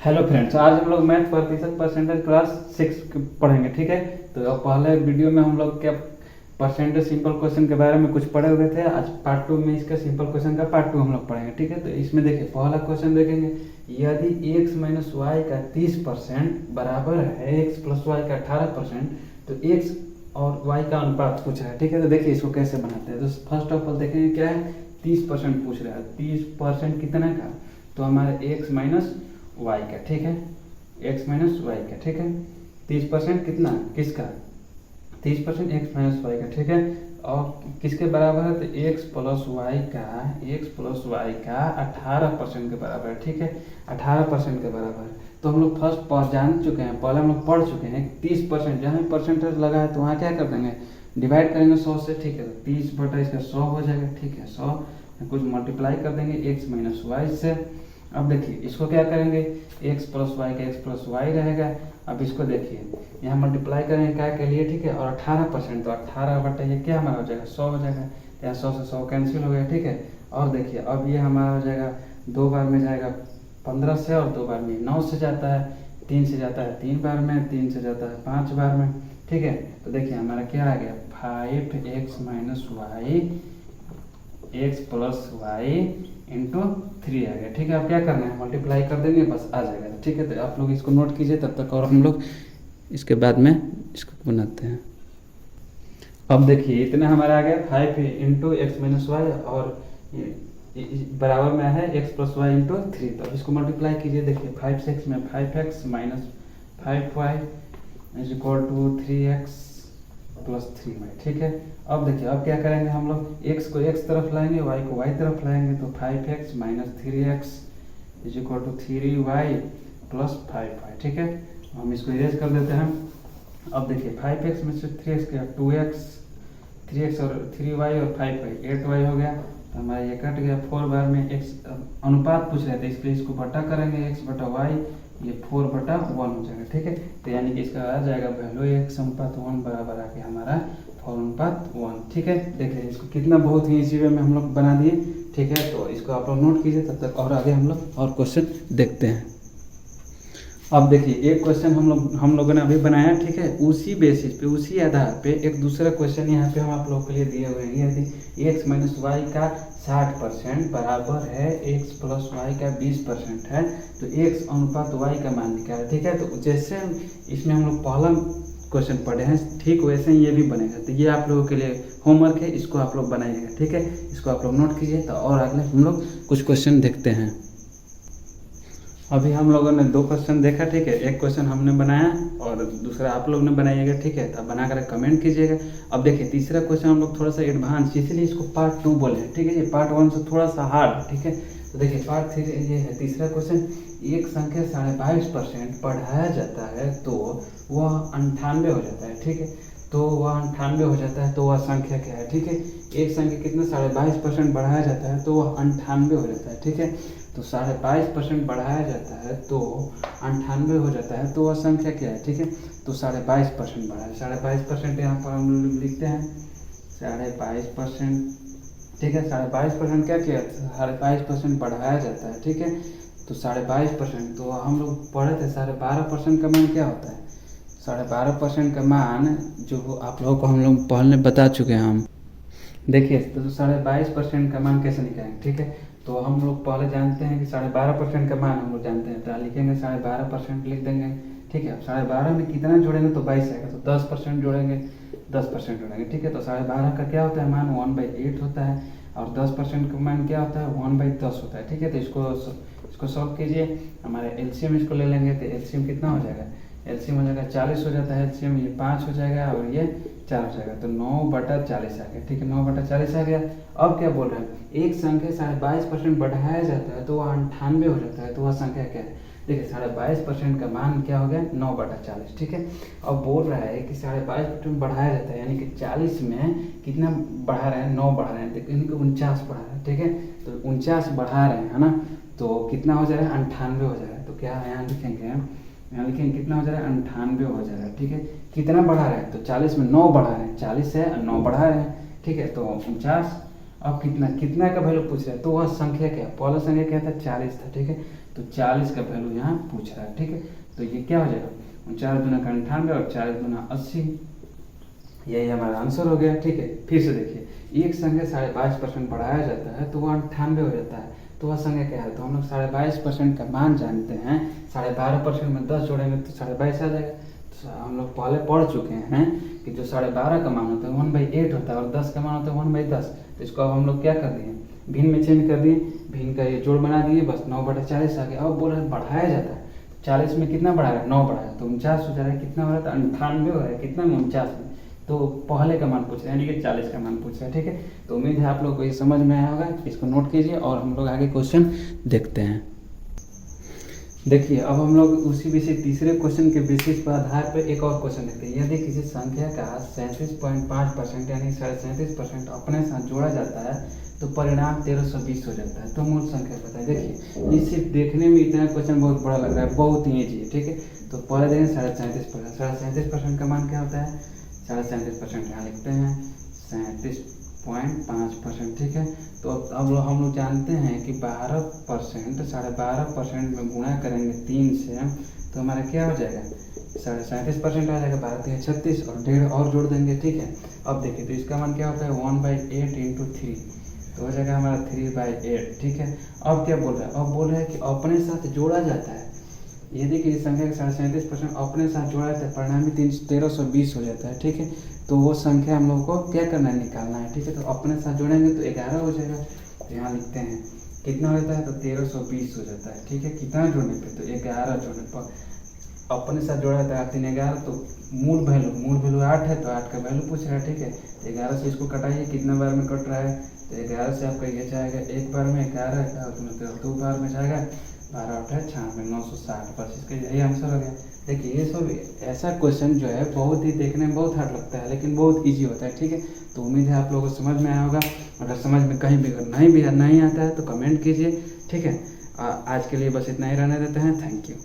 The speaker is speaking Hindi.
हेलो फ्रेंड्स, आज हम लोग मैथ प्रतिशत परसेंटेज क्लास 6 पढ़ेंगे। ठीक है, तो अब पहले वीडियो में हम लोग क्या परसेंटेज सिंपल क्वेश्चन के बारे में कुछ पढ़े हुए थे। आज पार्ट 2 में इसका सिंपल क्वेश्चन का पार्ट 2 हम लोग पढ़ेंगे। ठीक है, तो इसमें देखिए पहला क्वेश्चन देखेंगे, यदि x माइनस वाई का 30% बराबर है x प्लस वाई का 18%, तो x और y का अनुपात पूछ रहा है। ठीक है, तो देखिए इसको कैसे बनाते हैं। तो फर्स्ट ऑफ ऑल देखेंगे क्या है, 30% पूछ रहा है। 30% कितने का, तो हमारे x माइनस वाई का। ठीक है, x माइनस वाई का। ठीक है, 30% कितना किसका, 30% x माइनस वाई का। ठीक है, और किसके बराबर है, तो x प्लस वाई का, x प्लस वाई का 18% के बराबर है। ठीक है, 18% के बराबर है। तो हम लोग फर्स्ट पर जान चुके हैं, पहले हम लोग पढ़ चुके हैं 30%, जहाँ परसेंटेज लगा है तो वहाँ क्या कर देंगे, डिवाइड करेंगे 100 से। ठीक है, 30 बटा इसका 100 हो जाएगा। ठीक है, 100 कुछ मल्टीप्लाई कर देंगे x माइनस वाई से। अब देखिए इसको क्या करेंगे, x प्लस वाई का x प्लस वाई रहेगा। अब इसको देखिए यहाँ मल्टीप्लाई करेंगे क्या के लिए, ठीक है, और 18%, तो 18 बटा ये क्या हमारा हो जाएगा, 100 हो जाएगा। यहाँ 100 से 100 कैंसिल हो गया। ठीक है, और देखिए अब ये हमारा हो जाएगा, 2 बार में जाएगा 15 से, और 2 बार में 9 से जाता है, 3 से जाता है 3 बार में, 3 से जाता है 5 बार में। ठीक है, तो देखिए हमारा क्या आ गया, 5x minus Y x plus Y into 3 आ गया। ठीक है, अब क्या करना है, मल्टीप्लाई कर देंगे, बस आ जाएगा। ठीक है, तो आप लोग इसको नोट कीजिए तब तक, और हम लोग इसके बाद में इसको बनाते हैं। अब देखिए इतना हमारा आ गया 5 इंटू एक्स माइनस वाई, और बराबर में है x प्लस वाई इंटू 3। तो अब इसको मल्टीप्लाई कीजिए। देखिए 5 से x में 5x minus 5y is equal to 3x plus 3y। ठीक है, अब देखिए अब क्या करेंगे, हम लोग x को x तरफ लाएंगे, y को y तरफ लाएंगे, तो 5x minus 3x is equal to 3y plus 5y। ठीक है, हम इसको इरेज कर देते हैं। अब देखिए 5x में से 3x गया, 2x, 3x और 3y और 5y 8y हो गया। तो हमारा ये कट गया। 4 बार में x अनुपात पूछ रहे थे, इसलिए इसको बटा करेंगे, x बटा y, ये 4 बटा 1 हो जाएगा। ठीक है, तो यानी कि इसका आ जाएगा वैल्यू x अनुपात 1 बराबर आके हमारा 4 अनुपात 1। ठीक है, देखिए इसको कितना बहुत ही इजी वे में हम लोग बना दिए। ठीक है, तो इसको आप लोग नोट कीजिए तब तक, और आगे हम लोग और क्वेश्चन देखते हैं। अब देखिए एक क्वेश्चन हम लोगों ने अभी बनाया। ठीक है, उसी बेसिस पे, उसी आधार पे एक दूसरा क्वेश्चन यहाँ पे हम आप लोगों के लिए दिए हुए हैं। यदि x माइनस वाई का 60% बराबर है x प्लस वाई का 20% है, तो x अनुपात y का मान निकालें। ठीक है, तो जैसे इसमें हम लोग पहला क्वेश्चन पढ़े हैं, ठीक वैसे ही ये भी बनेगा। तो ये आप लोगों के लिए होमवर्क है, इसको आप लोग बनाइएगा। ठीक है, इसको आप लोग नोट कीजिए। तो और अगले हम लोग कुछ क्वेश्चन देखते हैं। अभी हम लोगों ने 2 क्वेश्चन देखा। ठीक है, एक क्वेश्चन हमने बनाया और दूसरा आप लोग ने बनाइएगा। ठीक है, तो बना कर कमेंट कीजिएगा। अब देखिए तीसरा क्वेश्चन हम लोग थोड़ा सा एडवांस, इसलिए इसको पार्ट 2 बोले हैं। ठीक है, ये पार्ट 1 से थोड़ा सा हार्ड। ठीक है, तो देखिए पार्ट 3 ये है तीसरा क्वेश्चन, एक संख्या 22.5% बढ़ाया जाता है तो वह 98 हो जाता है। ठीक है, तो वह 98 हो जाता है तो वह संख्या क्या है। ठीक है, एक संख्या कितना 22.5% बढ़ाया जाता है तो वह 98 हो जाता है। ठीक है, तो 22.5% बढ़ाया जाता है तो 98 हो जाता है तो वह संख्या क्या है। ठीक है, तो 22.5% बढ़ाया, 22.5% यहाँ पर हम लोग लिखते हैं 22%। ठीक है, 22.5% क्या किया, 22.5% बढ़ाया जाता है। ठीक है, तो 22.5%, तो हम लोग पढ़े थे 12.5% का मान क्या होता है, 12.5% का मान जो आप लोगों को हम लोग पहले बता चुके हैं हम। देखिए तो 22.5% का मान कैसे निकालेंगे। ठीक है, तो हम लोग पहले जानते हैं कि 12.5% का मान हम लोग जानते हैं, तो लिखेंगे 12.5% लिख देंगे। ठीक है, अब 12.5 में कितना जोड़ेंगे तो 22 आएगा, तो 10% जोड़ेंगे, 10% जोड़ेंगे। ठीक है, तो 12.5 का क्या होता है मान 1/8 होता है, और 10% का मान क्या होता है 1/10 होता है। ठीक है, तो इसको सॉल्व कीजिए। हमारे एलसीएम इसको ले लेंगे, तो एलसीएम कितना हो जाएगा, एलसीएम हो जाएगा 40 हो जाता है एलसीएम, ये 5 हो जाएगा और ये 4 हो जाएगा, तो 9/40 आ गया। ठीक है, 9/40 आ गया। अब क्या बोल रहे हैं, एक संख्या 22.5% बढ़ाया जाता है तो वह 98 हो जाता है, तो वह संख्या क्या है। देखिए 22.5% का मान क्या हो गया 9/40। ठीक है, अब बोल रहा है कि 22.5% बढ़ाया जाता है, यानी कि 40 में कितना बढ़ा रहे हैं, 9 बढ़ा रहे हैं, यानी कि 49 बढ़ा रहे हैं। ठीक है, तो 49 बढ़ा रहे हैं, है ना, तो कितना हो जाएगा 98 हो जाएगा। तो क्या यहाँ लिखेंगे, यहाँ लिखेंगे कितना हो जाएगा 98 हो जाएगा। ठीक है, कितना बढ़ा रहे हैं, तो 40 में 9 बढ़ा रहे हैं, 40 है 9 बढ़ा रहे हैं। ठीक है, तो 49। अब कितना का वैल्यू पूछ रहे हैं, तो वह संख्या क्या, पहला संख्या क्या था 40 था। ठीक है, तो 40 का वैल्यू यहाँ पूछ रहा है, ठीक है। तो ये क्या हो जाएगा, 49 दूना 98 और 4 दूना 80, यही हमारा आंसर हो गया, ठीक है। फिर से देखिए, एक संख्या 22.5% बढ़ाया जाता है तो वो 98 हो जाता है, तो वह संख्या क्या है, तो हम लोग 22.5% का मान जानते हैं। 12.5% में 10 जोड़ेंगे तो 22.5 आ जाएगा। तो हम लोग पहले पढ़ चुके हैं कि जो 12.5 का मान होता है 1/8 होता है और 10 का मान होता है 1/10। तो इसको अब हम लोग क्या कर दिए, भिन्न में चेंज कर दिए, भिन्न का ये जोड़ बना दिए, बस 9/40 आ गया। अब बोल रहे बढ़ाया जाता है, 40 में कितना बढ़ाया, 9 बढ़ाया, तो 49 हो जा रहा है। कितना हो रहा था, 98 हो रहा है, कितना में, 49 में। तो पहले का मान पूछ रहे हैं, यानी कि 40 का मान पूछ रहे हैं, ठीक है। तो उम्मीद है आप लोग को ये समझ में आया होगा, इसको नोट कीजिए और हम लोग आगे क्वेश्चन देखते हैं। देखिए, अब हम लोग उसी विषय तीसरे क्वेश्चन के बेसिस पर आधार पर एक और क्वेश्चन देखते हैं। यदि किसी संख्या का 37.5% यानी 37.5% अपने साथ जोड़ा जाता है तो परिणाम 1320 हो जाता है। तो मूल संख्या पता है। देखिए, ये सिर्फ देखने में इतना क्वेश्चन बहुत बड़ा लग रहा है, बहुत ही ईजी है, ठीक है। तो पहले देखें 37.5%, 37.5% का मान क्या होता है, 37.5% यहाँ लिखते हैं 37.5%, ठीक है। तो अब हम लोग जानते हैं कि 12%, 12.5% में गुणा करेंगे 3 से तो हमारा क्या हो जाएगा, 37.5% आ जाएगा। 12 3 36 और 1.5 और जोड़ देंगे, ठीक है। अब देखिए, तो इसका मान क्या होता है, 1/8 × 3, तो हो जाएगा हमारा 3/8, ठीक है। अब क्या बोल रहा है, अब बोल रहा है कि अपने साथ जोड़ा जाता है। यदि किसी संख्या का 37.5% अपने साथ जोड़ा जाता है, परिणामी 1320 हो जाता है, ठीक है। तो वो संख्या हम लोग को क्या करना है, निकालना है, ठीक है। तो अपने साथ जोड़ेंगे तो 11 हो जाएगा। तो यहाँ लिखते हैं कितना हो जाता है, तो 1320 हो जाता है, ठीक है। कितना जोड़ने पे, तो 11 जोड़ने पर अपने साथ जोड़ा जाता है 3 11, तो मूल वैल्यू 8 है, तो 8 का वैल्यू पूछ रहा है, ठीक है। तो 11 से इसको कटाइए, कितना बार में कट रहा है, तो 11 से आपका ये जाएगा एक बार में, 11 2 बार में जाएगा, 12 8 96 960, बस इसका यही आंसर हो गया। देखिए, ये सब ऐसा क्वेश्चन जो है बहुत ही देखने में बहुत हार्ड लगता है, लेकिन बहुत इजी होता है, ठीक है। तो उम्मीद है आप लोगों को समझ में आया होगा। अगर समझ में कहीं भी नहीं आता है तो कमेंट कीजिए, ठीक है। आज के लिए बस इतना ही रहने देते हैं। Thank you.